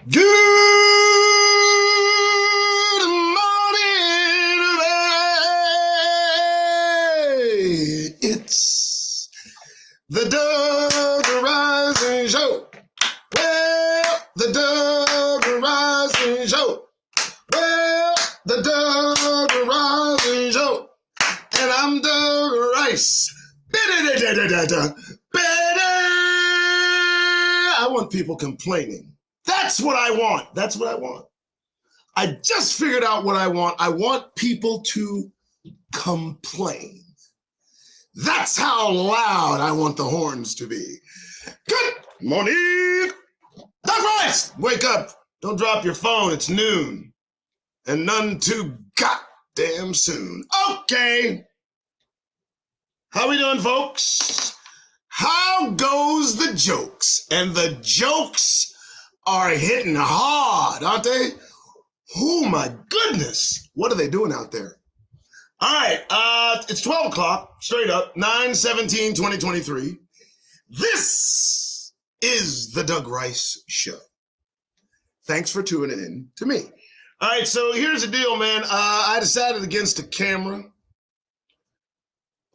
Good morning, everybody. It's the Doug Rising Show. Well, the Doug Rising Show. Well, the Doug Rising Show. And I'm Doug Rice. I want people complaining. That's what I want. That's what I want. I just figured out what I want. I want people to complain. That's how loud I want the horns to be. Good morning. Doug Rice, wake up. Don't drop your phone. It's noon. And none too goddamn soon. Okay. How we doing, folks? How goes the jokes? And the jokes are hitting hard, aren't they? Oh my goodness. What are they doing out there? All right, it's 12 o'clock, straight up, 9/17/2023. This is the Doug Rice Show. Thanks for tuning in to me. All right, so here's the deal, man. I decided against a camera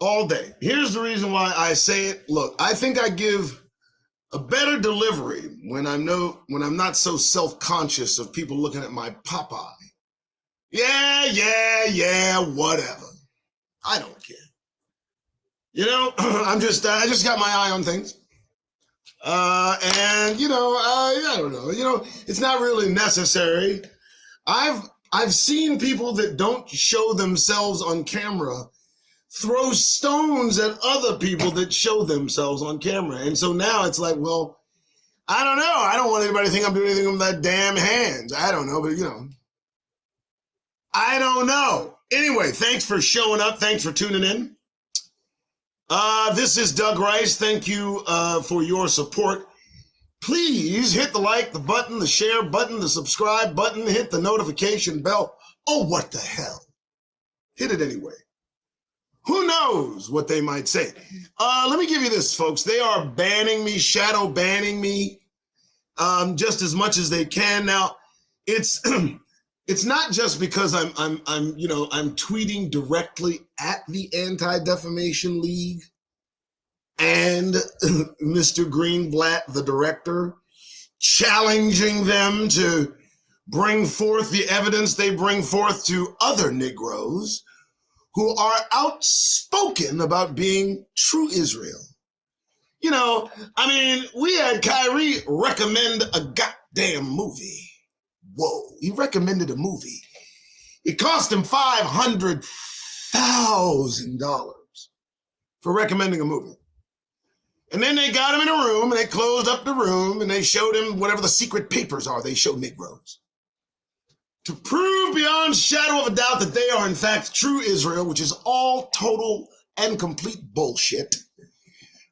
all day. Here's the reason why I say it. Look, I think I give a better delivery when I'm not so self-conscious of people looking at my Popeye. Yeah, whatever. I don't care. You know, I just got my eye on things. And I don't know. It's not really necessary. I've seen people that don't show themselves on camera throw stones at other people that show themselves on camera. And so now it's like, well, I don't know. I don't want anybody to think I'm doing anything with my damn hands. I don't know, but I don't know. Anyway, thanks for showing up. Thanks for tuning in. This is Doug Rice. Thank you for your support. Please hit the like, the button, the share button, the subscribe button, hit the notification bell. Oh, what the hell? Hit it anyway. Who knows what they might say? Let me give you this, folks. They are banning me, shadow banning me, just as much as they can. Now, it's it's not just because I'm tweeting directly at the Anti-Defamation League and Mr. Greenblatt, the director, challenging them to bring forth the evidence they bring forth to other Negroes who are outspoken about being true Israel. We had Kyrie recommend a goddamn movie. Whoa, he recommended a movie. It cost him $500,000 for recommending a movie. And then they got him in a room and they closed up the room and they showed him whatever the secret papers are they show Negroes, to prove beyond shadow of a doubt that they are in fact true Israel, which is all total and complete bullshit,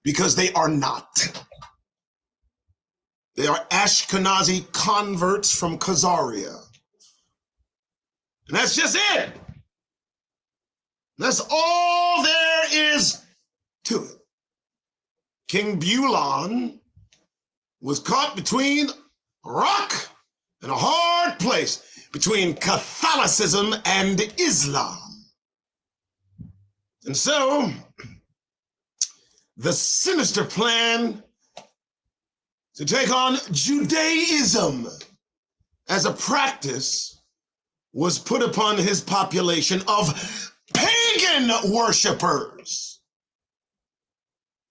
because they are not. They are Ashkenazi converts from Khazaria. And that's just it. That's all there is to it. King Bulon was caught between a rock and a hard place, between Catholicism and Islam. And so, the sinister plan to take on Judaism as a practice was put upon his population of pagan worshipers.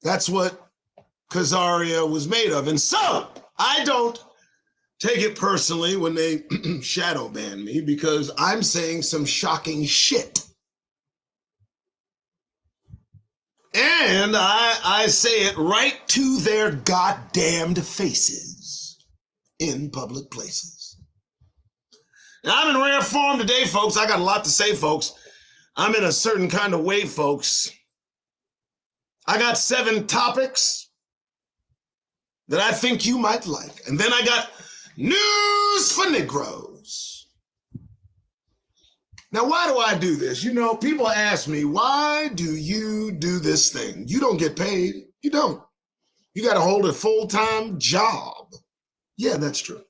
That's what Khazaria was made of. And so, I don't take it personally when they shadow ban me, because I'm saying some shocking shit. And I say it right to their goddamned faces in public places. Now, I'm in rare form today, folks. I got a lot to say, folks. I'm in a certain kind of way, folks. I got 7 topics that I think you might like. And then I got news for Negroes. Now, why do I do this? People ask me, why do you do this thing? You don't get paid. You don't. You got to hold a full-time job. Yeah, that's true.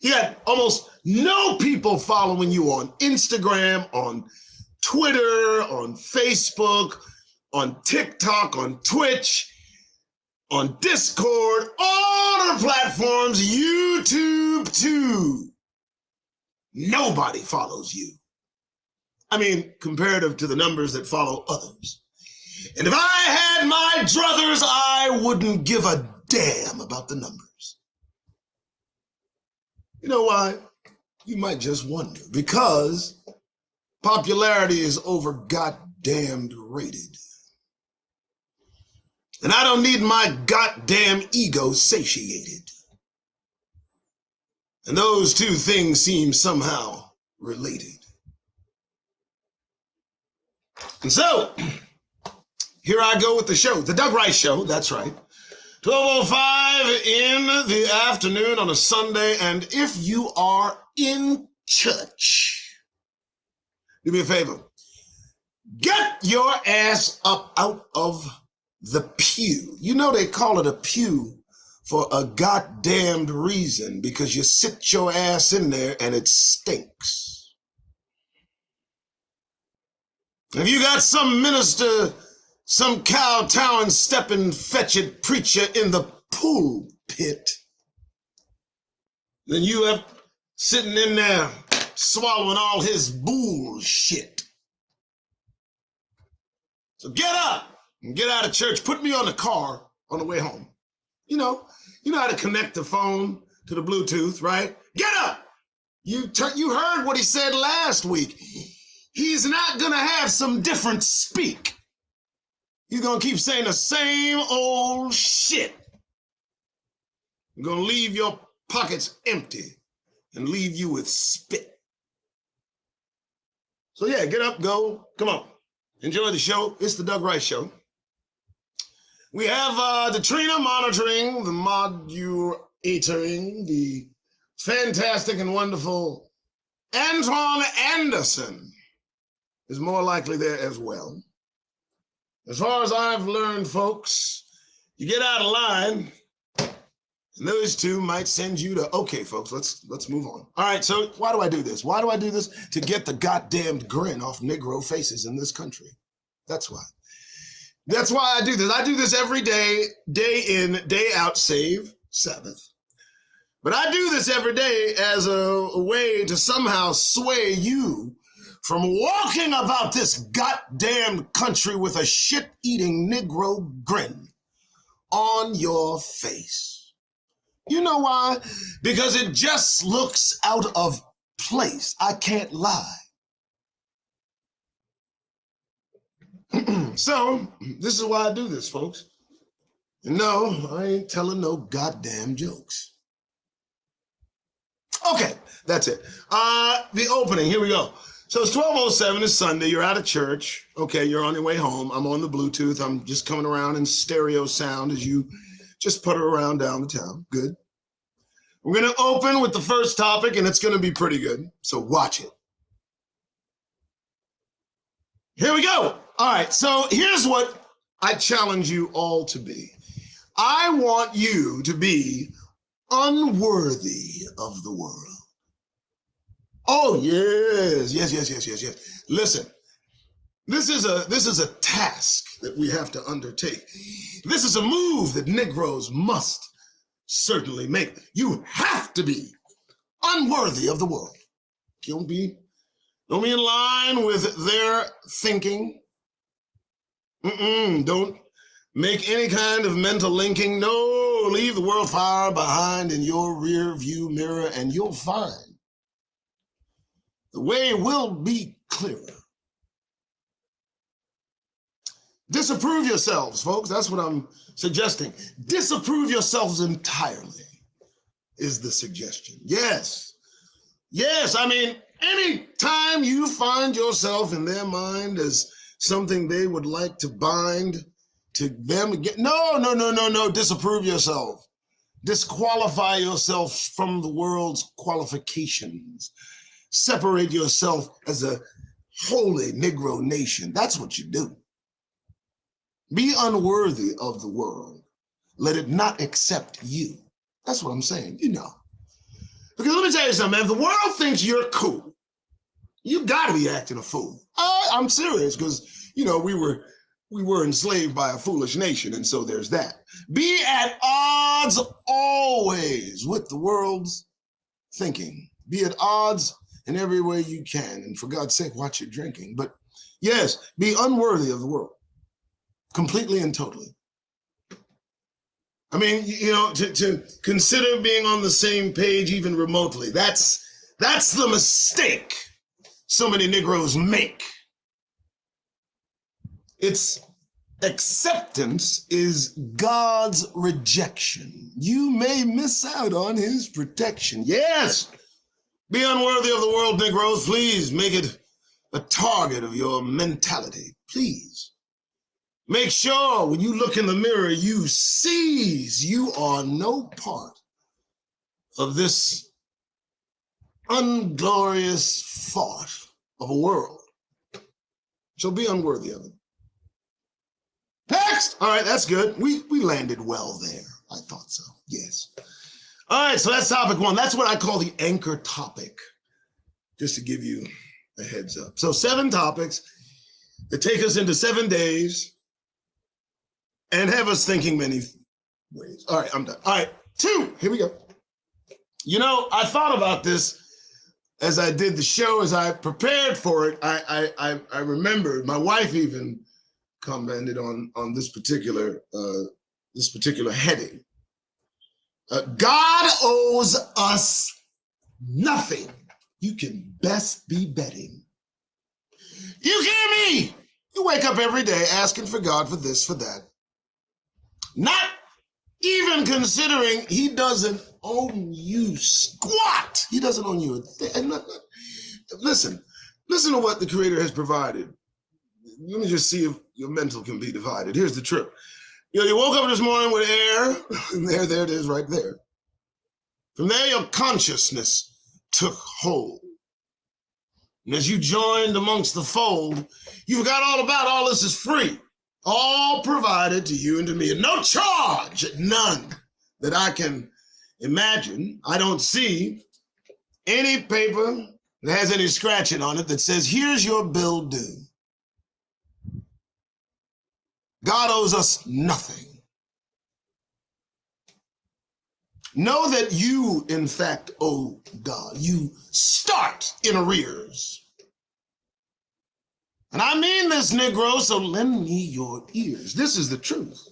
You got almost no people following you on Instagram, on Twitter, on Facebook, on TikTok, on Twitch, on Discord, all the platforms, YouTube too. Nobody follows you. I mean, comparative to the numbers that follow others. And if I had my druthers, I wouldn't give a damn about the numbers. You know why? You might just wonder. Because popularity is over goddamned rated. And I don't need my goddamn ego satiated. And those two things seem somehow related. And so, here I go with the show, the Doug Rice Show, that's right. 12:05 in the afternoon on a Sunday, and if you are in church, do me a favor, get your ass up out of the pew. You know they call it a pew for a goddamned reason, because you sit your ass in there and it stinks. If you got some minister, some kowtowing, stepping, fetching preacher in the pulpit, then you have sitting in there swallowing all his bullshit. So get up and get out of church. Put me on the car on the way home. You know how to connect the phone to the Bluetooth, right? Get up. You heard what he said last week. He's not going to have some different speak. He's going to keep saying the same old shit. You're going to leave your pockets empty and leave you with spit. So yeah, get up, go. Come on. Enjoy the show. It's the Doug Rice Show. We have the Trina monitoring, the modulating, the fantastic and wonderful Antoine Anderson is more likely there as well. As far as I've learned, folks, you get out of line, and those two might send you to, okay, folks, let's move on. All right, so why do I do this? Why do I do this? To get the goddamned grin off Negro faces in this country. That's why. That's why I do this. I do this every day, day in, day out, save Sabbath. But I do this every day as a way to somehow sway you from walking about this goddamn country with a shit-eating Negro grin on your face. You know why? Because it just looks out of place. I can't lie. So, this is why I do this, folks. No, I ain't telling no goddamn jokes. Okay, that's it. The opening, here we go. So it's 12:07, it's Sunday, you're out of church. Okay, you're on your way home. I'm on the Bluetooth. I'm just coming around in stereo sound as you just putter around down the town. Good. We're going to open with the first topic, and it's going to be pretty good. So watch it. Here we go. All right, so here's what I challenge you all to be. I want you to be unworthy of the world. Oh, yes. Listen, this is a task that we have to undertake. This is a move that Negroes must certainly make. You have to be unworthy of the world. Don't be in line with their thinking. Don't make any kind of mental linking. No, leave the world far behind in your rear view mirror, and you'll find the way will be clearer. Disapprove yourselves, folks. That's what I'm suggesting. Disapprove yourselves entirely is the suggestion. Yes. I mean, anytime you find yourself in their mind as something they would like to bind to them again, no. Disapprove yourself. Disqualify yourself from the world's qualifications. Separate yourself as a holy Negro nation. That's what you do. Be unworthy of the world. Let it not accept you. That's what I'm saying, you know. Because let me tell you something, man, if the world thinks you're cool, you gotta be acting a fool. I'm serious, because, you know, we were enslaved by a foolish nation, and so there's that. Be at odds always with the world's thinking. Be at odds in every way you can, and for God's sake, watch your drinking. But yes, be unworthy of the world, completely and totally. I mean, you know, to consider being on the same page even remotely, that's the mistake so many Negroes make. Its acceptance is God's rejection. You may miss out on his protection. Yes, be unworthy of the world, Negroes. Please make it a target of your mentality. Please. Make sure when you look in the mirror, you seize you are no part of this unglorious thought of a world. So be unworthy of it. Next! All right, that's good. We landed well there. I thought so, yes. All right, so that's topic one. That's what I call the anchor topic, just to give you a heads up. So 7 topics that take us into 7 days and have us thinking many ways. All right, I'm done. All right, 2, here we go. You know, I thought about this as I did the show, as I prepared for it. I remembered, my wife even commented on this particular heading. God owes us nothing. You can best be betting. You hear me? You wake up every day asking for God for this, for that. Not even considering he doesn't owe you squat. He doesn't owe you a thing. Listen to what the Creator has provided. Let me just see if your mental can be divided. Here's the trip. You woke up this morning with air, and there it is right there. From there, your consciousness took hold. And as you joined amongst the fold, you forgot all about all this is free, all provided to you and to me, and no charge, none that I can imagine. I don't see any paper that has any scratching on it that says, here's your bill due. God owes us nothing. Know that you, in fact, owe God. You start in arrears. And I mean this, Negro, so lend me your ears. This is the truth.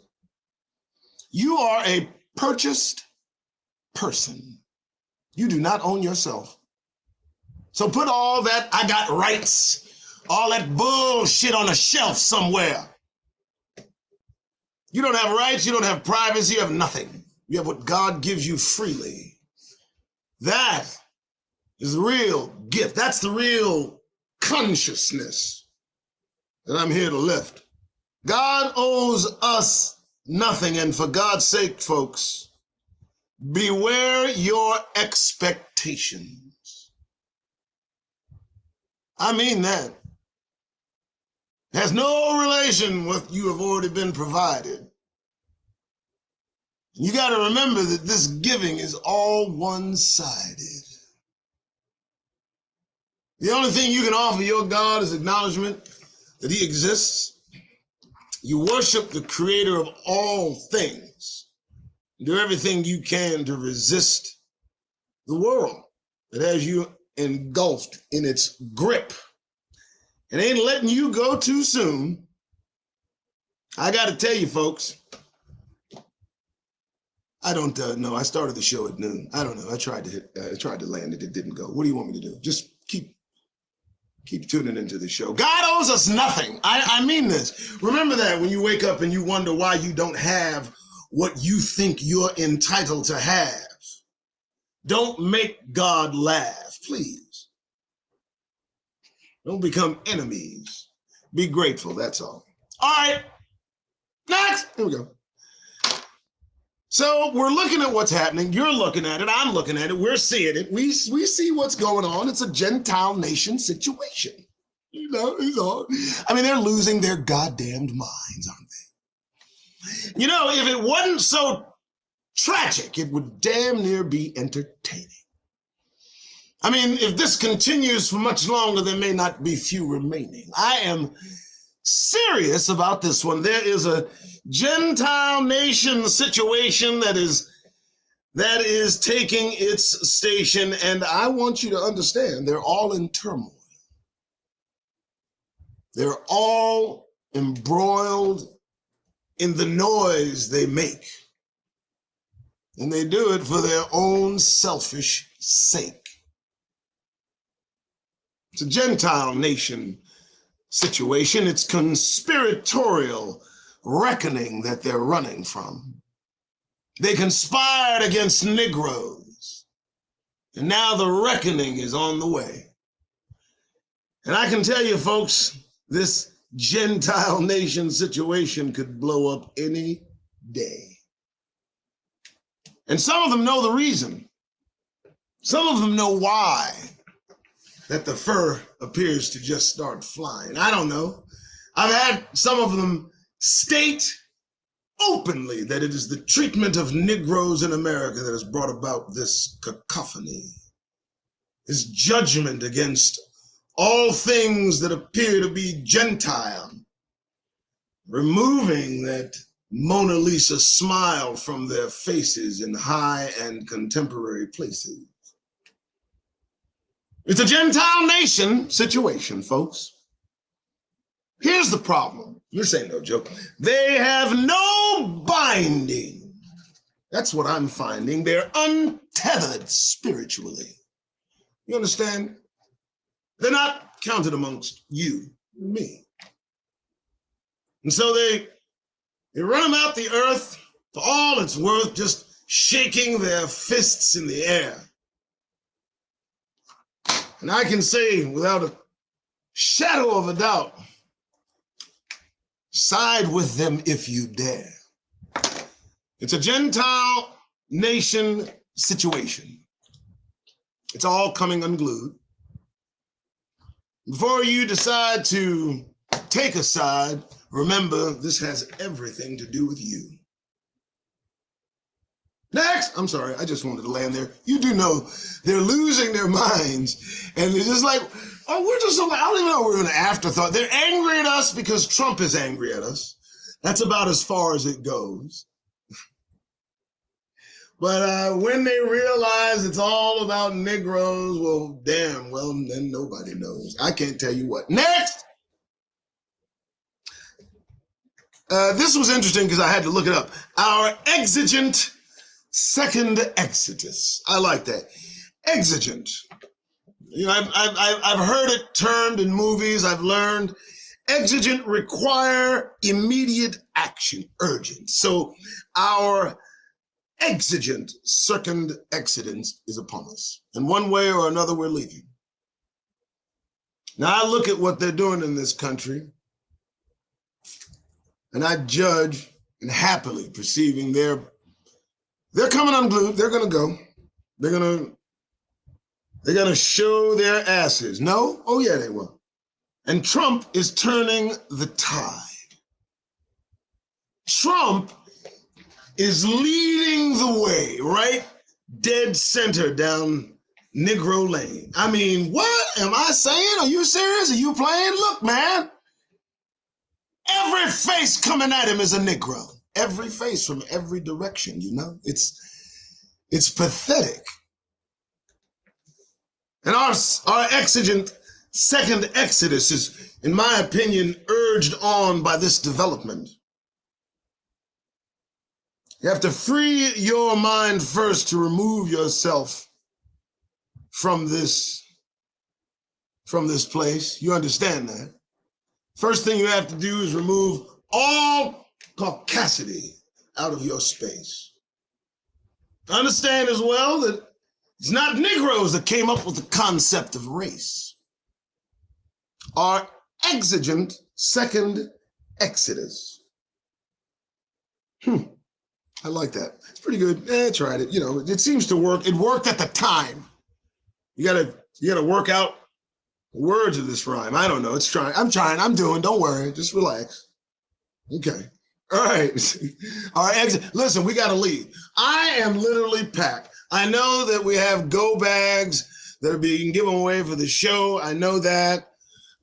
You are a purchased person. You do not own yourself. So put all that I got rights, all that bullshit on a shelf somewhere. You don't have rights, you don't have privacy, you have nothing. You have what God gives you freely. That is the real gift. That's the real consciousness that I'm here to lift. God owes us nothing, and for God's sake, folks, beware your expectations. I mean that. It has no relation with what you have already been provided. You got to remember that this giving is all one-sided. The only thing you can offer your God is acknowledgement that he exists. You worship the creator of all things. Do everything you can to resist the world that has you engulfed in its grip. It ain't letting you go too soon. I got to tell you, folks, I don't know. I started the show at noon. I don't know. I tried to land it. It didn't go. What do you want me to do? Just keep tuning into the show. God owes us nothing. I mean this. Remember that when you wake up and you wonder why you don't have what you think you're entitled to have. Don't make God laugh, please. Don't become enemies. Be grateful, that's all. All right, next. Here we go. So we're looking at what's happening. You're looking at it. I'm looking at it. We're seeing it. We see what's going on. It's a Gentile Nation situation. You know, it's all. I mean, they're losing their goddamned minds, aren't they? You know, if it wasn't so tragic, it would damn near be entertaining. I mean, if this continues for much longer, there may not be few remaining. I am serious about this one. There is a Gentile Nation Situation that is taking its station, and I want you to understand they're all in turmoil. They're all embroiled in the noise they make, and they do it for their own selfish sake. It's a Gentile Nation Situation. It's conspiratorial reckoning that they're running from. They conspired against Negroes, and now the reckoning is on the way. And I can tell you, folks, this Gentile Nation Situation could blow up any day. And some of them know the reason. Some of them know why that the fur appears to just start flying. I don't know. I've had some of them state openly that it is the treatment of Negroes in America that has brought about this cacophony, this judgment against all things that appear to be Gentile, removing that Mona Lisa smile from their faces in high and contemporary places. It's a Gentile Nation Situation, folks. Here's the problem. This ain't no joke. They have no binding. That's what I'm finding. They're untethered spiritually. You understand? They're not counted amongst you and me. And so they run them out the earth for all it's worth, just shaking their fists in the air. And I can say without a shadow of a doubt, side with them if you dare. It's a Gentile Nation Situation. It's all coming unglued. Before you decide to take a side, remember this has everything to do with you. Next, I'm sorry, I just wanted to land there. You do know they're losing their minds, and they're just like, oh, we're just, I don't even know, we're an afterthought. They're angry at us because Trump is angry at us. That's about as far as it goes. But when they realize it's all about Negroes, well, damn, well, then nobody knows. I can't tell you what. Next! This was interesting because I had to look it up. Our Exigent Second Exodus. I like that. Exigent. You know, I've heard it termed in movies. I've learned exigent require immediate action, urgent. So our exigent second exodus is upon us. And one way or another, we're leaving. Now I look at what they're doing in this country, and I judge and happily perceiving they're coming unglued. They're going to go. They're going to show their asses. No? Oh, yeah, they will. And Trump is turning the tide. Trump is leading the way, right? Dead center down Negro Lane. I mean, what am I saying? Are you serious? Are you playing? Look, man. Every face coming at him is a Negro. Every face from every direction, you know? It's pathetic. And our exigent second exodus is, in my opinion, urged on by this development. You have to free your mind first to remove yourself from this place. You understand that? First thing you have to do is remove all caucasity out of your space. Understand as well that it's not Negroes that came up with the concept of race. Our exigent second exodus. I like that. It's pretty good. I tried it. You know, it seems to work. It worked at the time. You gotta work out the words of this rhyme. I don't know. It's trying. I'm doing. Don't worry. Just relax. Okay. All right. All right. Listen, we got to leave. I am literally packed. I know that we have go bags that are being given away for the show. I know that.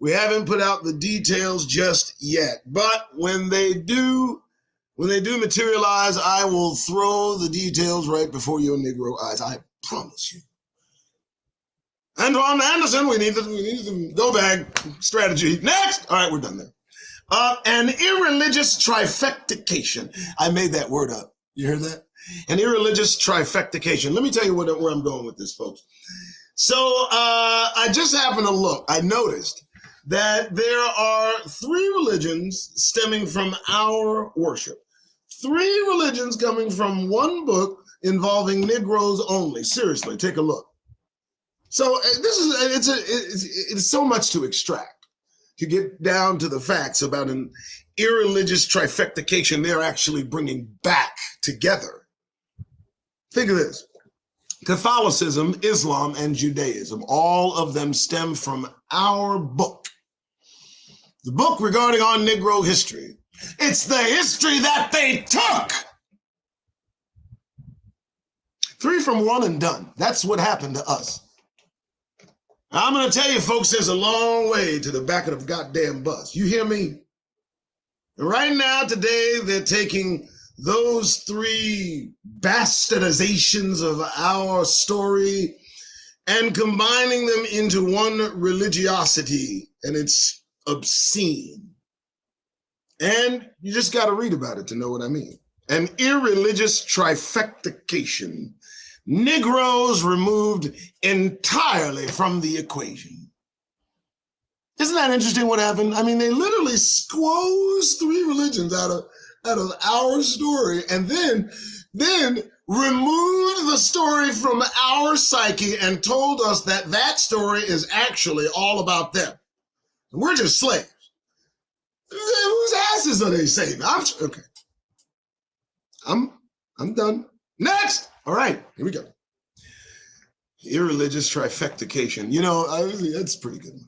We haven't put out the details just yet, but when they do materialize, I will throw the details right before your Negro eyes. I promise you. And Ron Anderson, we need the go bag strategy. Next! All right, we're done there. An Irreligious Trefectication. I made that word up. You heard that? An Irreligious Trefectication. Let me tell you where I'm going with this, folks. So I just happened to look. I noticed that there are 3 religions stemming from our worship. 3 religions coming from one book involving Negroes only. Seriously, take a look. So it's so much to extract, to get down to the facts about an irreligious trifectication they're actually bringing back together. Think of this. Catholicism, Islam, and Judaism, all of them stem from our book. The book regarding our Negro history. It's the history that they took. 3 from 1 and done. That's what happened to us. I'm going to tell you, folks, there's a long way to the back of the goddamn bus. You hear me? Right now, today, they're taking those 3 bastardizations of our story and combining them into one religiosity, and it's obscene. And you just got to read about it to know what I mean. An irreligious trifectication. Negroes removed entirely from the equation. Isn't that interesting what happened? I mean, they literally squoze 3 religions out of our story and then removed the story from our psyche and told us that story is actually all about them. And we're just slaves. Whose asses are they saving? Okay. I'm done. Next. All right, here we go. Irreligious trifectication. You know, that's pretty good.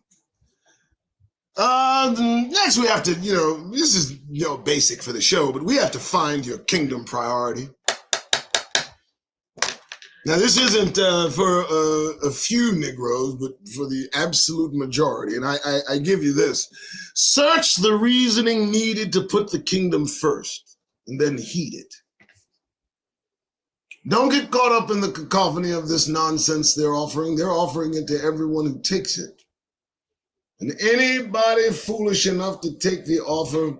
Next we have to, this is, basic for the show, but we have to find your kingdom priority. Now, this isn't for a few Negroes, but for the absolute majority. And I give you this. Search the reasoning needed to put the kingdom first, and then heed it. Don't get caught up in the cacophony of this nonsense they're offering. They're offering it to everyone who takes it. And anybody foolish enough to take the offer,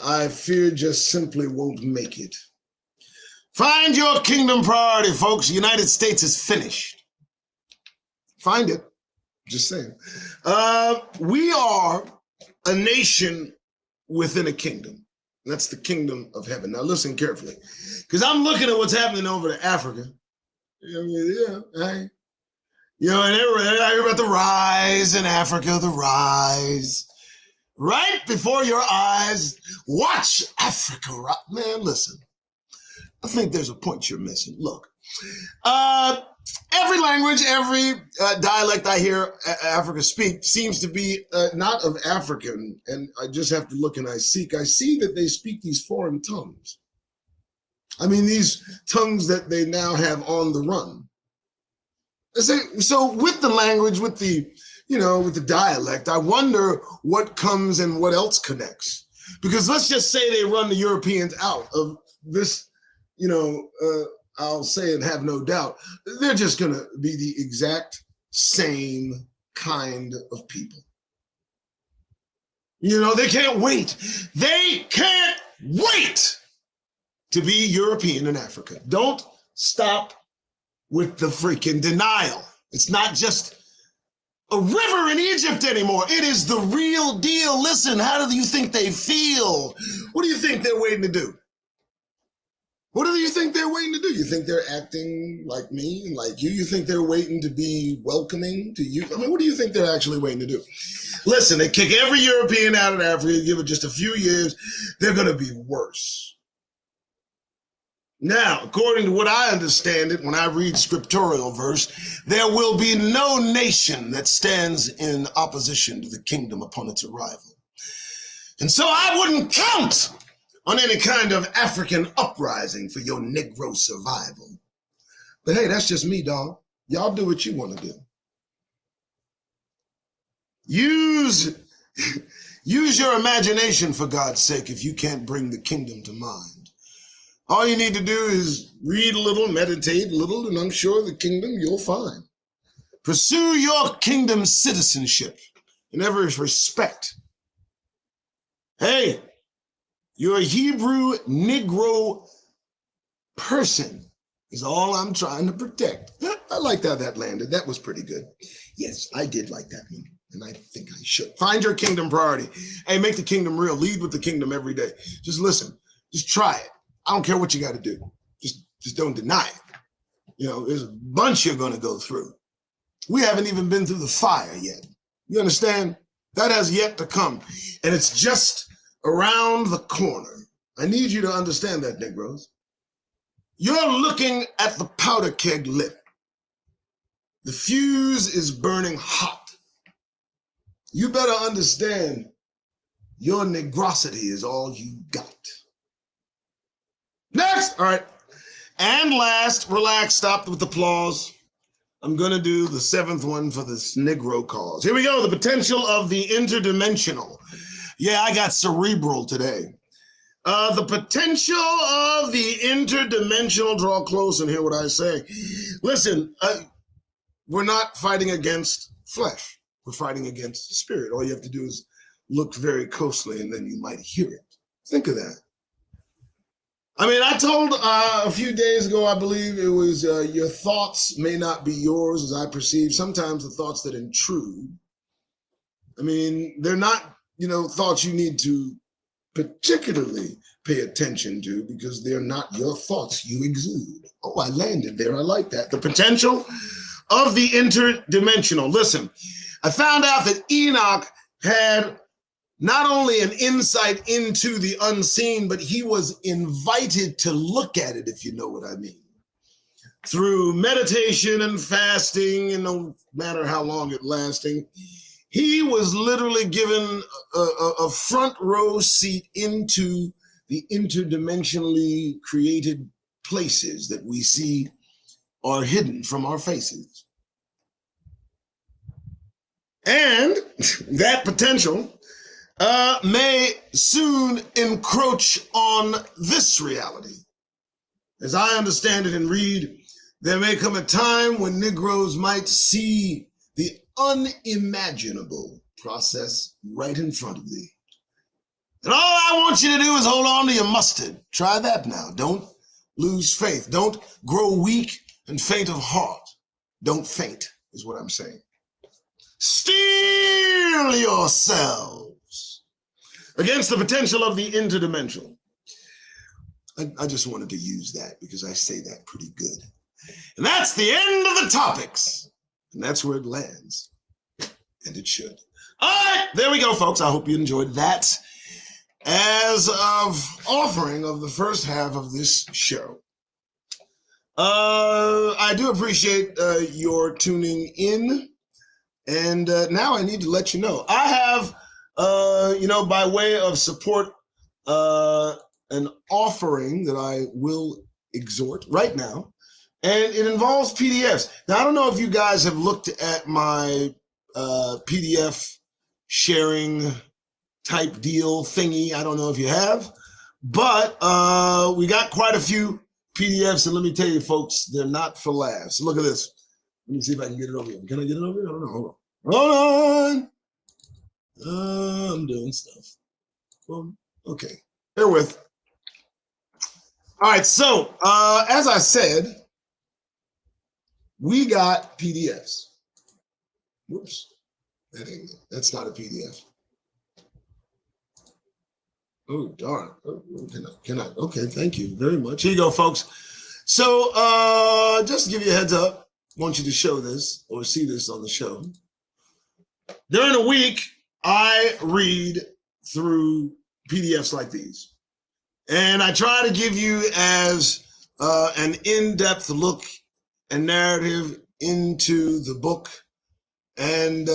I fear just simply won't make it. Find your kingdom priority, folks. The United States is finished. Find it. Just saying. We are a nation within a kingdom. That's the kingdom of heaven. Now listen carefully, because I'm looking at what's happening over to Africa. And I hear about the rise in Africa, the rise. Right before your eyes, watch Africa. Man, listen. I think there's a point you're missing. Look, every language, every dialect I hear Africa speak seems to be not of African, and I just have to look and I see that they speak these foreign tongues. I mean, these tongues that they now have on the run. So with the language, with the dialect, I wonder what comes and what else connects. Because let's just say they run the Europeans out of this, I'll say and have no doubt, they're just going to be the exact same kind of people. They can't wait. They can't wait to be European in Africa. Don't stop with the freaking denial. It's not just a river in Egypt anymore. It is the real deal. Listen, how do you think they feel? What do you think they're waiting to do? What do you think they're waiting to do? You think they're acting like me, like you? You think they're waiting to be welcoming to you? I mean, what do you think they're actually waiting to do? Listen, they kick every European out of Africa, give it just a few years, they're going to be worse. Now, according to what I understand it, when I read scriptural verse, there will be no nation that stands in opposition to the kingdom upon its arrival. And so I wouldn't count on any kind of African uprising for your Negro survival. But hey, that's just me, dog. Y'all do what you want to do. Use your imagination for God's sake if you can't bring the kingdom to mind. All you need to do is read a little, meditate a little, and I'm sure the kingdom you'll find. Pursue your kingdom citizenship in every respect. Hey, you're a Hebrew Negro person is all I'm trying to protect. I liked how that landed. That was pretty good. Yes, I did like that one, and I think I should. Find your kingdom priority. Hey, make the kingdom real. Lead with the kingdom every day. Just listen. Just try it. I don't care what you got to do. Just don't deny it. You know, there's a bunch you're going to go through. We haven't even been through the fire yet. You understand? That has yet to come, and it's just around the corner. I need you to understand that, Negroes. You're looking at the powder keg lit. The fuse is burning hot. You better understand your negrosity is all you got. Next, all right. And last, relax, stop with applause. I'm going to do the seventh one for this Negro cause. Here we go, the potential of the interdimensional. Yeah, I got cerebral today. The potential of the interdimensional, draw close and hear what I say. Listen, we're not fighting against flesh. We're fighting against spirit. All you have to do is look very closely and then you might hear it. Think of that. I mean, I told a few days ago, I believe it was, your thoughts may not be yours as I perceive. Sometimes the thoughts that intrude, I mean, they're not, thoughts you need to particularly pay attention to because they're not your thoughts you exude. Oh, I landed there. I like that. The potential of the interdimensional. Listen, I found out that Enoch had not only an insight into the unseen, but he was invited to look at it, if you know what I mean. Through meditation and fasting, and no matter how long it lasting, he was literally given a front row seat into the interdimensionally created places that we see are hidden from our faces. And that potential may soon encroach on this reality. As I understand it and read, there may come a time when Negroes might see the unimaginable process right in front of thee. And all I want you to do is hold on to your mustard. Try that now. Don't lose faith. Don't grow weak and faint of heart. Don't faint, is what I'm saying. Steel yourselves against the potential of the interdimensional. I just wanted to use that because I say that pretty good. And that's the end of the topics. And that's where it lands. And it should. All right, there we go, folks. I hope you enjoyed that as of offering of the first half of this show. I do appreciate your tuning in. And now I need to let you know, I have, by way of support, an offering that I will exhort right now. And it involves PDFs. Now, I don't know if you guys have looked at my PDF sharing type deal thingy. I don't know if you have, but we got quite a few PDFs. And let me tell you, folks, they're not for laughs. Look at this. Let me see if I can get it over here. Can I get it over here? I don't know. Hold on. I'm doing stuff. Well, okay. Bear with. All right. So, as I said, we got PDFs. Whoops. That's not a PDF. Oh, darn. Oh, can I? Okay. Thank you very much. Here you go, folks. So, just to give you a heads up, I want you to show this or see this on the show. During a week, I read through PDFs like these. And I try to give you as an in-depth look and narrative into the book and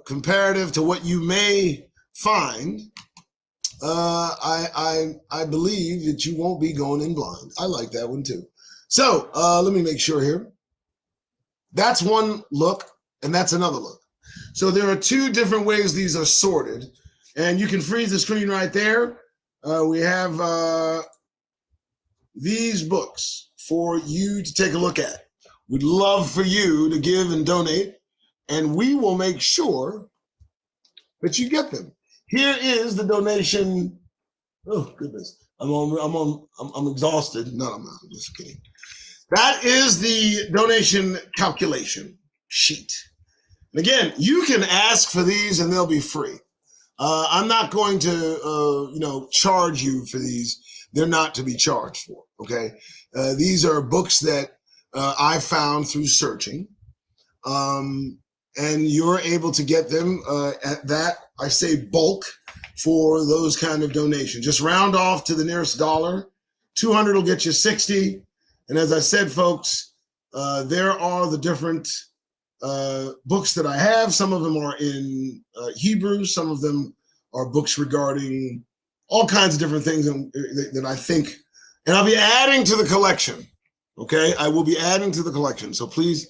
comparative to what you may find. I believe that you won't be going in blind. I like that one too. So let me make sure here. That's one look, and that's another look. So there are two different ways these are sorted. And you can freeze the screen right there. We have these books for you to take a look at. We'd love for you to give and donate, and we will make sure that you get them. Here is the donation. Oh goodness, I'm exhausted. No, I'm not. I'm just kidding. That is the donation calculation sheet. And again, you can ask for these, and they'll be free. I'm not going to, charge you for these. They're not to be charged for. Okay, these are books that I found through searching, and you're able to get them at that, I say, bulk for those kind of donations. Just round off to the nearest dollar. 200 will get you 60. And as I said, folks, there are the different books that I have. Some of them are in Hebrew. Some of them are books regarding all kinds of different things that I think, and I'll be adding to the collection. Okay, I will be adding to the collection. So please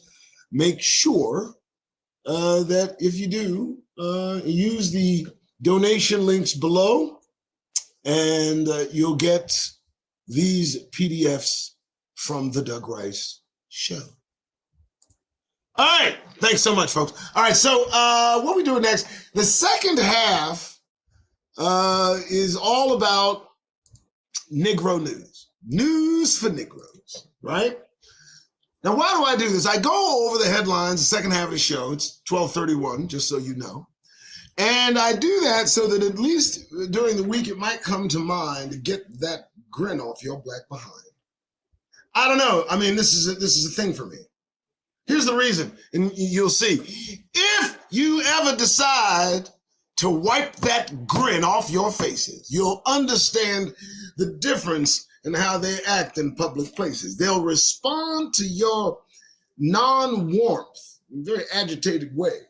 make sure that if you do, use the donation links below, and you'll get these PDFs from the Doug Rice Show. All right, thanks so much, folks. All right, so what we do next, the second half is all about Negro news for Negroes, right? Now, why do I do this? I go over the headlines, the second half of the show. It's 12:31, just so you know. And I do that so that at least during the week, it might come to mind to get that grin off your black behind. I don't know. I mean, this is a thing for me. Here's the reason, and you'll see. If you ever decide to wipe that grin off your faces, you'll understand the difference in how they act in public places. They'll respond to your non-warmth in a very agitated way.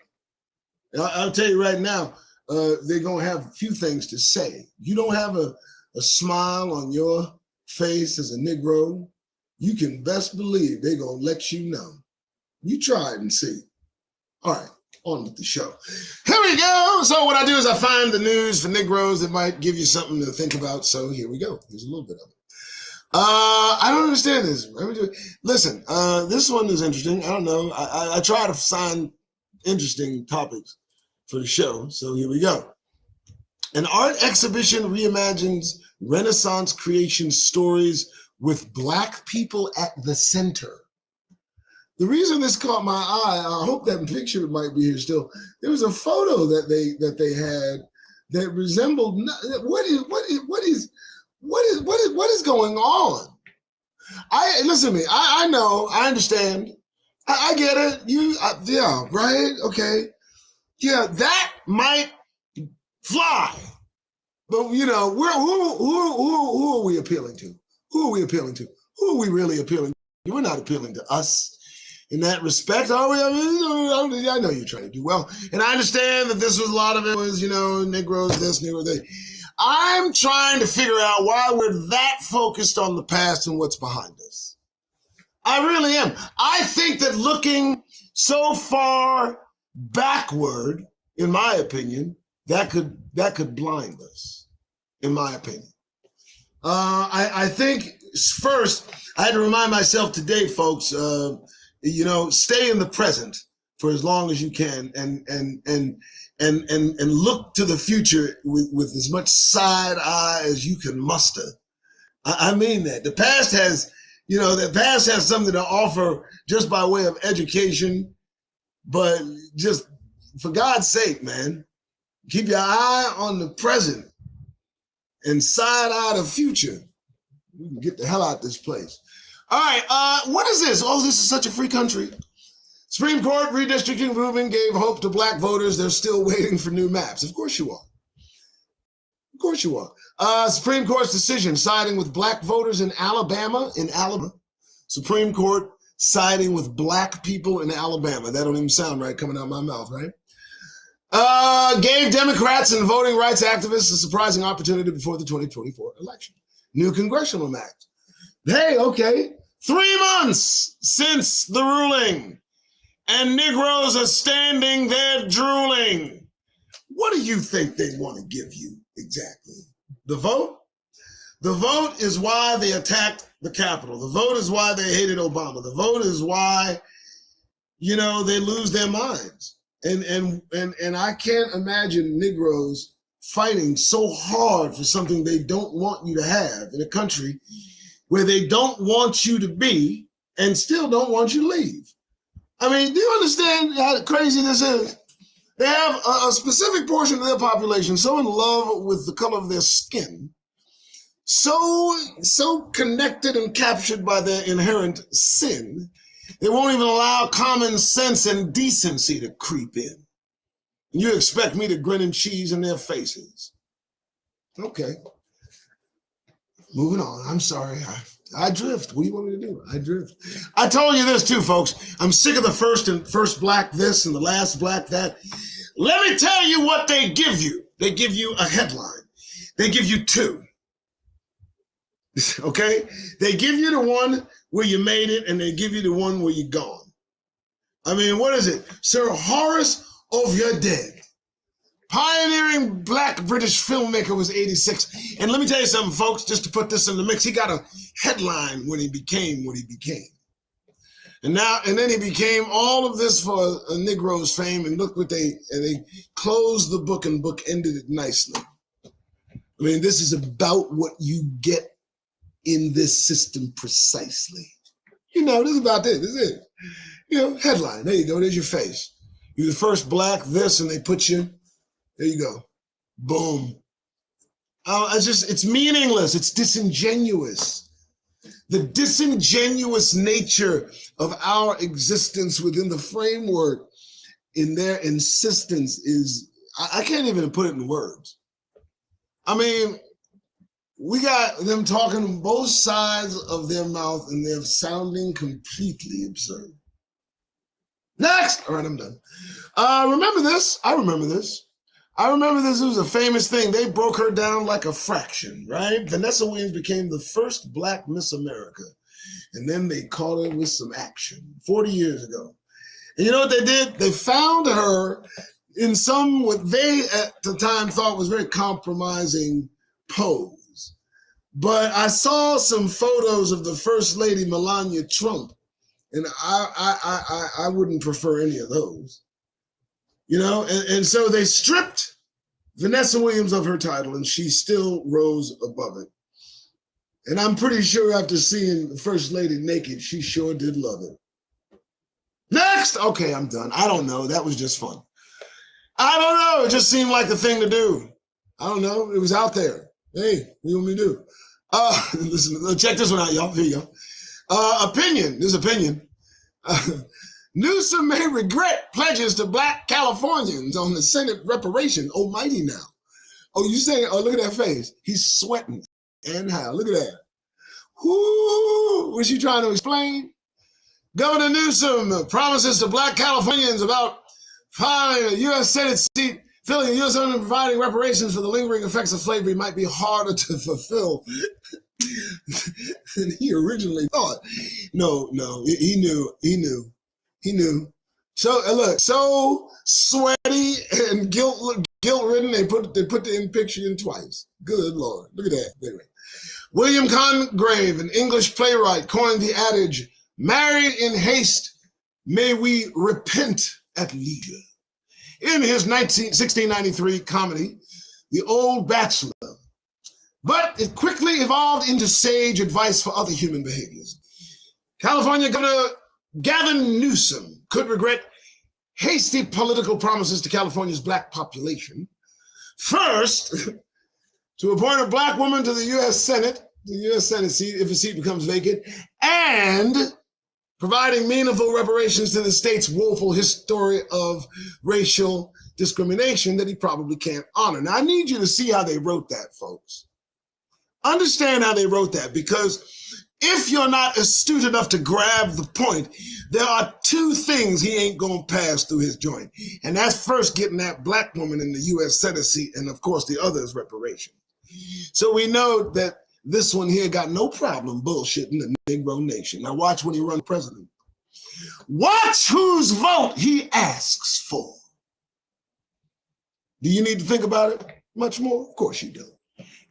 I'll tell you right now, they're going to have a few things to say. You don't have a smile on your face as a Negro, you can best believe they're going to let you know. You try it and see. All right, on with the show. Here we go. So what I do is I find the news for Negroes that might give you something to think about. So here we go. Here's a little bit of it. I don't understand this. Listen, this one is interesting. I don't know. I try to find interesting topics for the show. So here we go. An art exhibition reimagines Renaissance creation stories with Black people at the center. The reason this caught my eye, I hope that picture might be here still. There was a photo that they had that resembled what is going on? Listen to me. I know. I understand. I get it. Yeah, right. Okay. Yeah, that might fly, but who are we appealing to? Who are we appealing to? Who are we really appealing to? We're not appealing to us. In that respect, are we? I know you're trying to do well. And I understand that this was a lot of it was, Negroes this, Negro that. I'm trying to figure out why we're that focused on the past and what's behind us. I really am. I think that looking so far backward, in my opinion, that could blind us, in my opinion. I think first, I had to remind myself today, folks, stay in the present for as long as you can and look to the future with as much side eye as you can muster. I mean that. The past has something to offer just by way of education, but just for God's sake, man, keep your eye on the present and side eye the future. We can get the hell out of this place. All right, what is this? Oh, this is such a free country. Supreme Court redistricting ruling gave hope to Black voters. They're still waiting for new maps. Of course you are. Of course you are. Supreme Court's decision siding with Black voters in Alabama. Supreme Court siding with Black people in Alabama. That don't even sound right coming out of my mouth, right? Gave Democrats and voting rights activists a surprising opportunity before the 2024 election. New congressional act. Hey, okay. 3 months since the ruling. and Negroes are standing there drooling. What do you think they want to give you exactly? The vote? The vote is why they attacked the Capitol. The vote is why they hated Obama. The vote is why, you know, they lose their minds. And I can't imagine Negroes fighting so hard for something they don't want you to have in a country where they don't want you to be and still don't want you to leave. I mean, do you understand how crazy this is? They have a specific portion of their population so in love with the color of their skin, so connected and captured by their inherent sin, they won't even allow common sense and decency to creep in. And you expect me to grin and cheese in their faces. Okay. Moving on. I'm sorry. I drift. What do you want me to do? I drift. I told you this too, folks. I'm sick of the first black this and the last black that. Let me tell you what they give you. They give you a headline. They give you two. Okay? They give you the one where you made it, and they give you the one where you're gone. I mean, what is it? Sir Horace of Your Dead. Pioneering black British filmmaker, was 86. And let me tell you something, folks, just to put this in the mix. He got a headline when he became what he became. And then he became all of this for a Negro's fame. And look what they closed the book and book ended it nicely. I mean, this is about what you get in this system precisely. You know, this is about this. This is it. You know, headline. There you go. There's your face. You're the first black this, and they put you. There you go. Boom. It's meaningless. It's disingenuous. The disingenuous nature of our existence within the framework in their insistence is, I can't even put it in words. I mean, we got them talking both sides of their mouth and they're sounding completely absurd. Next. All right, I'm done. Remember this? I remember this. It was a famous thing. They broke her down like a fraction, right? Vanessa Williams became the first black Miss America. And then they caught her with some action 40 years ago. And you know what they did? They found her in some, what they at the time thought was very compromising pose. But I saw some photos of the First Lady, Melania Trump, and I wouldn't prefer any of those. You know, and so they stripped Vanessa Williams of her title, and she still rose above it. And I'm pretty sure after seeing the First Lady naked, she sure did love it. Next! Okay, I'm done. I don't know. That was just fun. I don't know. It just seemed like the thing to do. I don't know. It was out there. Hey, what do you want me to do? Listen, check this one out, y'all. Here you go. Opinion. This opinion. Newsom may regret pledges to black Californians on the Senate reparation. Almighty now. Oh, you saying, oh, look at that face. He's sweating. And how? Look at that. Whoo! Was she trying to explain? Governor Newsom promises to black Californians about filling a U.S. Senate seat, filling a U.S. Senate and providing reparations for the lingering effects of slavery might be harder to fulfill than he originally thought. No, he knew. So look, so sweaty and guilt-ridden, they put the picture in twice. Good Lord, look at that. Anyway. William Congreve, an English playwright, coined the adage, "Married in haste, may we repent at leisure." In his 1693 comedy, The Old Bachelor. But it quickly evolved into sage advice for other human behaviors. California Governor Gavin Newsom could regret hasty political promises to California's black population. First, to appoint a black woman to the U.S. Senate seat if a seat becomes vacant, and providing meaningful reparations to the state's woeful history of racial discrimination that he probably can't honor. Now, I need you to see how they wrote that, folks. Understand how they wrote that, because if you're not astute enough to grab the point, there are two things he ain't gonna pass through his joint. And that's first getting that black woman in the U.S. Senate seat, and of course the other is reparation. So we know that this one here got no problem bullshitting the Negro Nation. Now watch when he runs president. Watch whose vote he asks for. Do you need to think about it much more? Of course you do.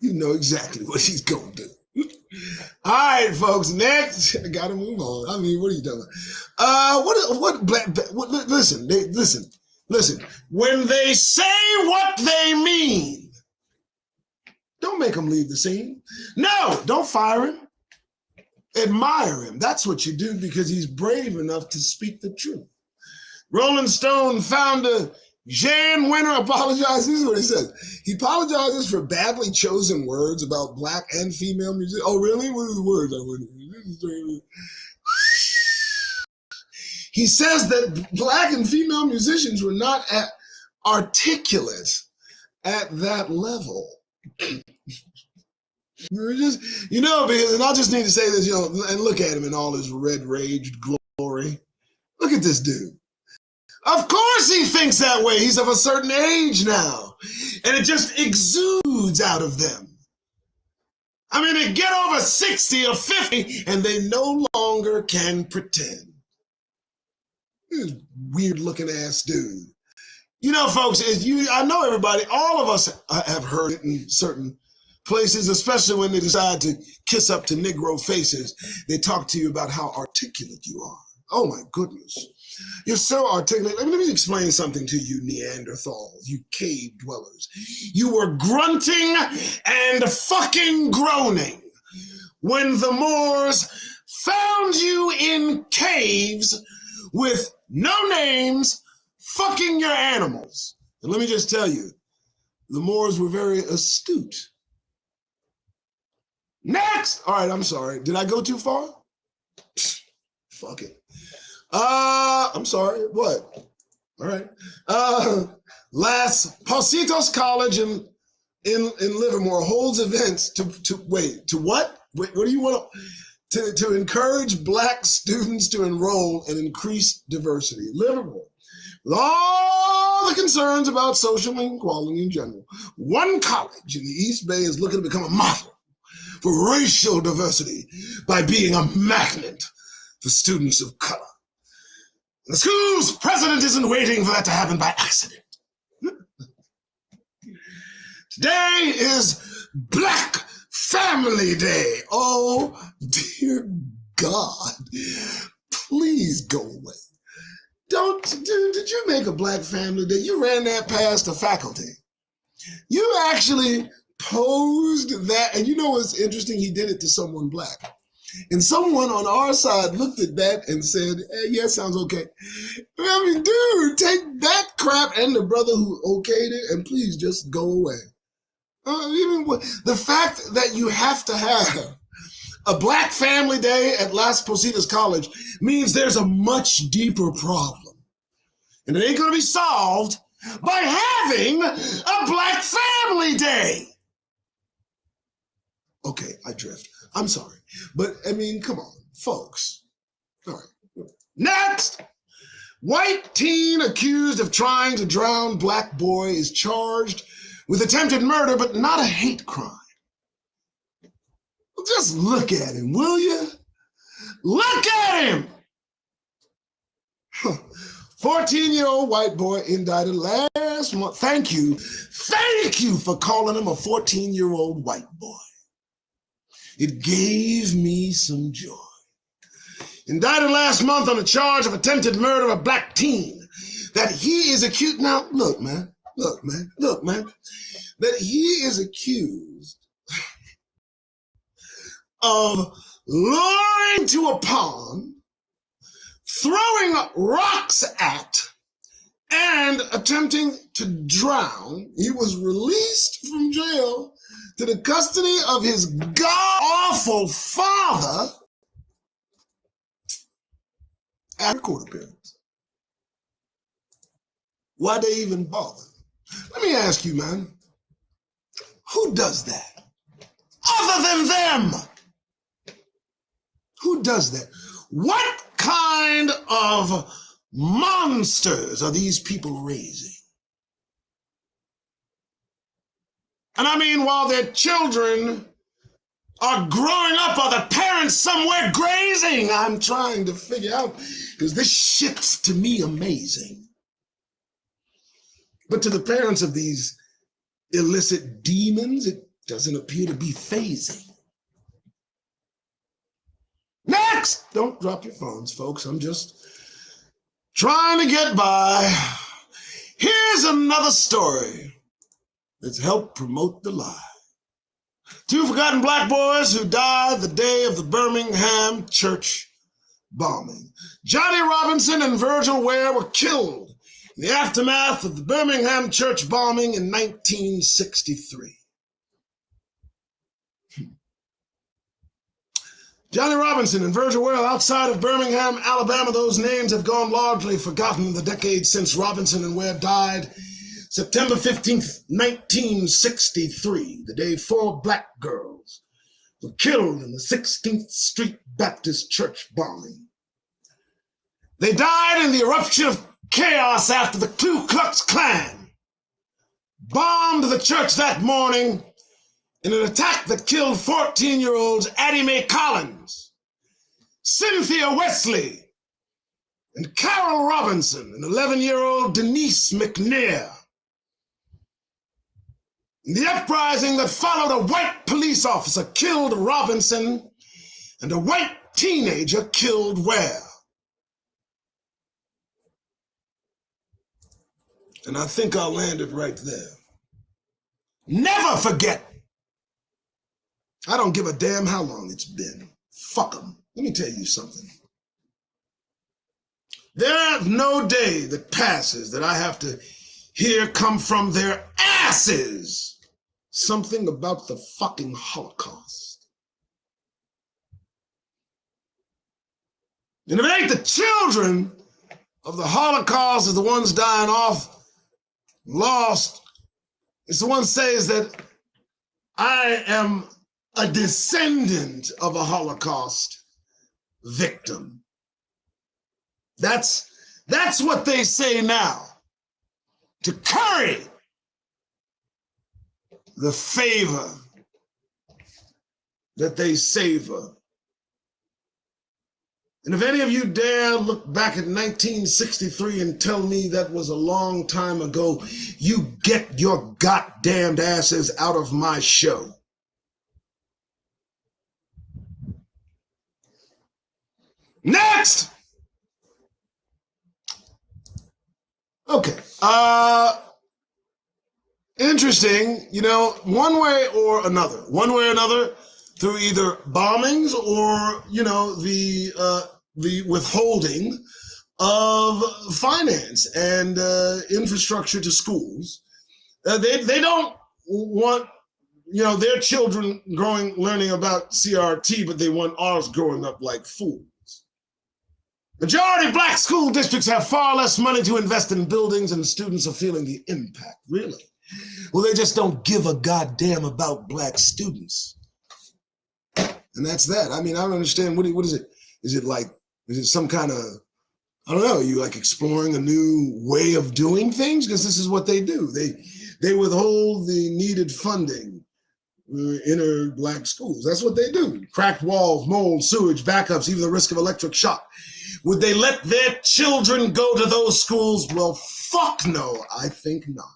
You know exactly what he's going to do. All right, folks, next. I got to move on. I mean, what are you doing? Listen. When they say what they mean, don't make him leave the scene. No, don't fire him. Admire him. That's what you do, because he's brave enough to speak the truth. Rolling Stone founder Jan Winter apologizes. This is what he says. He apologizes for badly chosen words about black and female music. Oh, really? What are the words I wouldn't use? He says that black and female musicians were not articulate at that level. Because, and I just need to say this, and look at him in all his red raged glory. Look at this dude. Of course he thinks that way. He's of a certain age now, and it just exudes out of them. I mean, they get over 60 or 50, and they no longer can pretend. This weird-looking ass dude. Folks, I know everybody, all of us have heard it in certain places, especially when they decide to kiss up to Negro faces. They talk to you about how articulate you are. Oh, my goodness. You're so articulate. Let me explain something to you, Neanderthals, you cave dwellers. You were grunting and fucking groaning when the Moors found you in caves with no names, fucking your animals. And let me just tell you, the Moors were very astute. Next! All right, I'm sorry. Did I go too far? Fuck it. I'm sorry. What? All right. Las Positos College in Livermore holds events to what? Wait, what do you want to encourage black students to enroll and increase diversity? Livermore, with all the concerns about social inequality in general, one college in the East Bay is looking to become a model for racial diversity by being a magnet for students of color. The school's president isn't waiting for that to happen by accident. Today is Black Family Day. Oh, dear God. Please go away. Did you make a Black Family Day? You ran that past the faculty. You actually posed that, and you know what's interesting? He did it to someone black. And someone on our side looked at that and said, hey, yeah, sounds okay. I mean, dude, take that crap and the brother who okayed it and please just go away. Even the fact that you have to have a Black Family Day at Las Positas College means there's a much deeper problem. And it ain't going to be solved by having a Black Family Day. Okay, I drift. I'm sorry. But, I mean, come on, folks. All right. Next! White teen accused of trying to drown black boy is charged with attempted murder, but not a hate crime. Just look at him, will you? Look at him! 14-year-old white boy indicted last month. Thank you for calling him a 14-year-old white boy. It gave me some joy. Indicted last month on a charge of attempted murder of a black teen. That he is accused. Now, look, man. That he is accused of luring to a pond, throwing rocks at, and attempting to drown. He was released from jail to the custody of his god-awful father at a court appearance. Why'd they even bother? Let me ask you, man, who does that? Other than them? Who does that? What kind of monsters are these people raising? And I mean, while their children are growing up? Are the parents somewhere grazing? I'm trying to figure out, because this shit's to me amazing. But to the parents of these illicit demons, it doesn't appear to be phasing. Next! Don't drop your phones, folks. I'm just trying to get by. Here's another story that's helped promote the lie. Two forgotten black boys who died the day of the Birmingham church bombing. Johnny Robinson and Virgil Ware were killed in the aftermath of the Birmingham church bombing in 1963. Johnny Robinson and Virgil Ware, outside of Birmingham, Alabama, those names have gone largely forgotten in the decades since Robinson and Ware died. September 15th, 1963, the day 4 black girls were killed in the 16th Street Baptist Church bombing. They died in the eruption of chaos after the Ku Klux Klan bombed the church that morning in an attack that killed 14-year-olds Addie Mae Collins, Cynthia Wesley, and Carol Robinson, and 11-year-old Denise McNair. In the uprising that followed, a white police officer killed Robinson, and a white teenager killed Ware. And I think I'll land it right there. Never forget. I don't give a damn how long it's been. Fuck them. Let me tell you something. There's no day that passes that I have to hear come from their asses something about the fucking Holocaust. And if it ain't the children of the Holocaust are the ones dying off, lost, it's the one says that I am a descendant of a Holocaust victim. That's what they say now, to curry the favor that they savor. And if any of you dare look back at 1963 and tell me that was a long time ago, you get your goddamned asses out of my show. Next! Okay. Interesting, one way or another, through either bombings or, the withholding of finance and infrastructure to schools. They don't want, their children learning about CRT, but they want ours growing up like fools. Majority black school districts have far less money to invest in buildings, and students are feeling the impact. Really? Well, they just don't give a goddamn about black students. And that's that. I mean, I don't understand. What is it? Is it some kind of, I don't know, you like exploring a new way of doing things? Because this is what they do. They withhold the needed funding inner black schools. That's what they do. Cracked walls, mold, sewage, backups, even the risk of electric shock. Would they let their children go to those schools? Well, fuck no, I think not.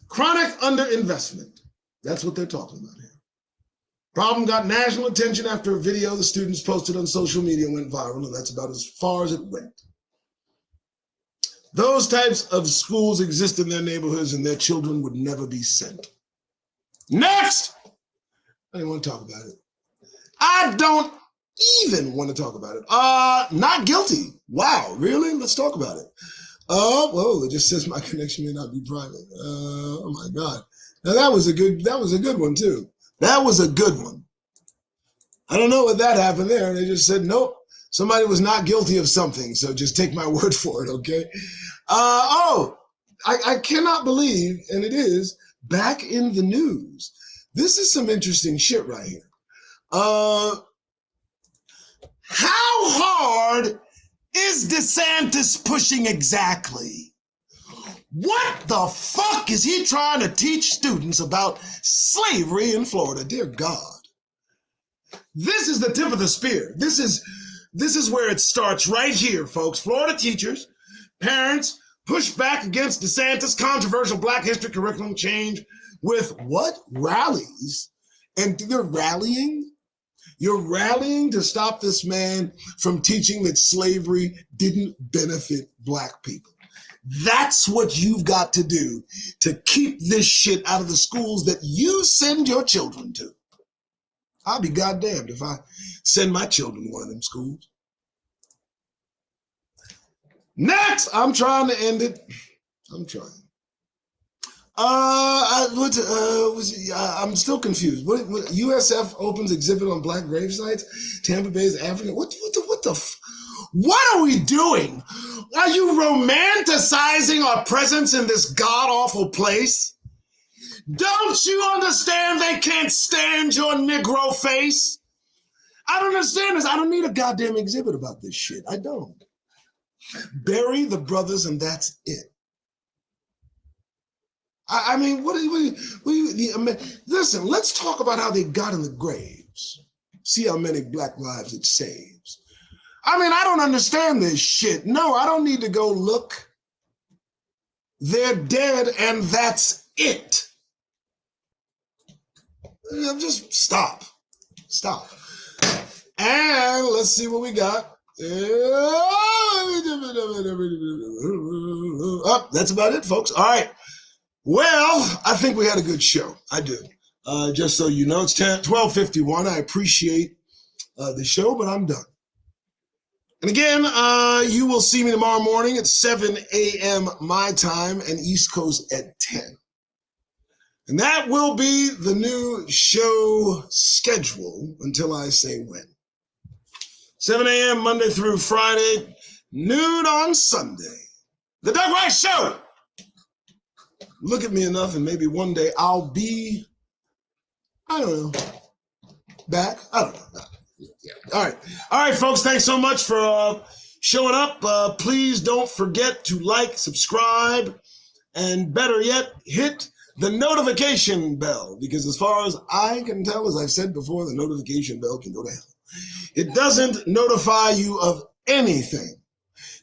Chronic underinvestment. That's what they're talking about here. Problem got national attention after a video the students posted on social media went viral, and that's about as far as it went. Those types of schools exist in their neighborhoods, and their children would never be sent. Next! I didn't want to talk about it. I don't even want to talk about it. Not guilty. Wow, really? Let's talk about it. Whoa, it just says my connection may not be private. Oh my God. Now that was a good one too. That was a good one. I don't know what that happened there. They just said, nope, somebody was not guilty of something. So just take my word for it, okay? I cannot believe, and it is, back in the news. This is some interesting shit right here. How hard is DeSantis pushing exactly? What the fuck is he trying to teach students about slavery in Florida? Dear God. This is the tip of the spear. This is where it starts right here, folks. Florida teachers, parents push back against DeSantis' controversial Black history curriculum change with what? Rallies. And you're rallying? You're rallying to stop this man from teaching that slavery didn't benefit Black people. That's what you've got to do to keep this shit out of the schools that you send your children to. I'll be goddamned if I send my children to one of them schools. Next, I'm trying to end it. I'm trying. I'm still confused. What USF opens exhibit on Black grave sites? Tampa Bay's African. What are we doing? Are you romanticizing our presence in this god-awful place? Don't you understand they can't stand your Negro face? I don't understand this. I don't need a goddamn exhibit about this shit. I don't. Bury the brothers and that's it. I mean, listen, let's talk about how they got in the graves. See how many Black lives it saves. I mean, I don't understand this shit. No, I don't need to go look. They're dead and that's it. Just stop. And let's see what we got. Oh, that's about it, folks. All right. Well, I think we had a good show. I do. Just so you know, it's 12:51. I appreciate the show, but I'm done. And again, you will see me tomorrow morning at 7 a.m. my time and East Coast at 10. And that will be the new show schedule until I say when. 7 a.m. Monday through Friday, noon on Sunday. The Doug Rice Show. Look at me enough and maybe one day I'll be, I don't know, back. I don't know. Yeah. All right, folks. Thanks so much for showing up. Please don't forget to like, subscribe, and better yet, hit the notification bell, because as far as I can tell, as I've said before, the notification bell can go to hell. It doesn't notify you of anything.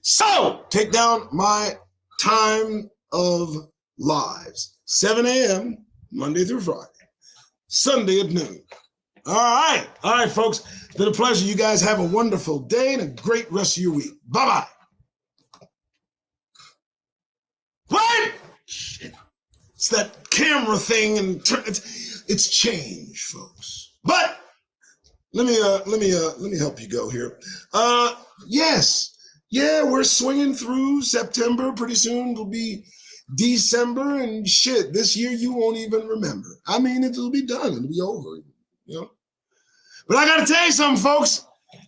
So take down my time of lives, 7 a.m. Monday through Friday, Sunday at noon. All right, folks. It's been a pleasure. You guys have a wonderful day and a great rest of your week. Bye-bye. What? Shit. It's that camera thing, and it's change, folks. But let me help you go here. Yes, yeah, we're swinging through September. Pretty soon it'll be December, and shit, this year you won't even remember. I mean, it'll be done. It'll be over. You know. But I got to tell you something, folks.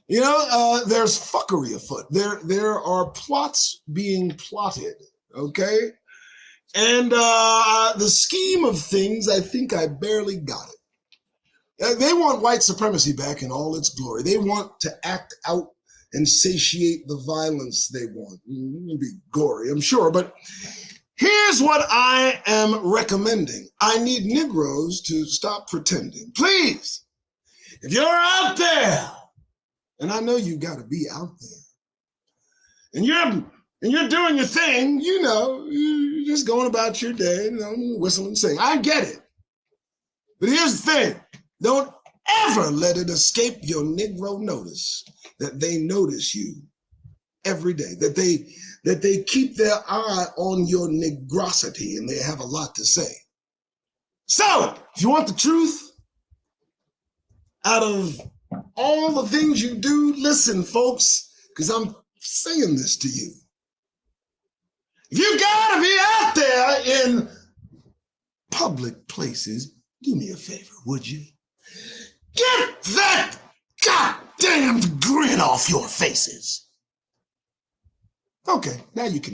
You know, there's fuckery afoot. There are plots being plotted. Okay. And the scheme of things, I think I barely got it. They want white supremacy back in all its glory. They want to act out and satiate the violence they want. It'll be gory, I'm sure. But here's what I am recommending. I need Negroes to stop pretending. Please, if you're out there, and I know you got to be out there, and you're doing your thing, you know, you're just going about your day, you know, whistle and sing. I get it. But here's the thing. Don't ever let it escape your Negro notice that they notice you every day, that they keep their eye on your negrosity, and they have a lot to say. So, if you want the truth out of all the things you do, listen, folks, because I'm saying this to you. If you gotta be out there in public places, do me a favor, would you? Get that goddamn grin off your faces. Okay, now you can.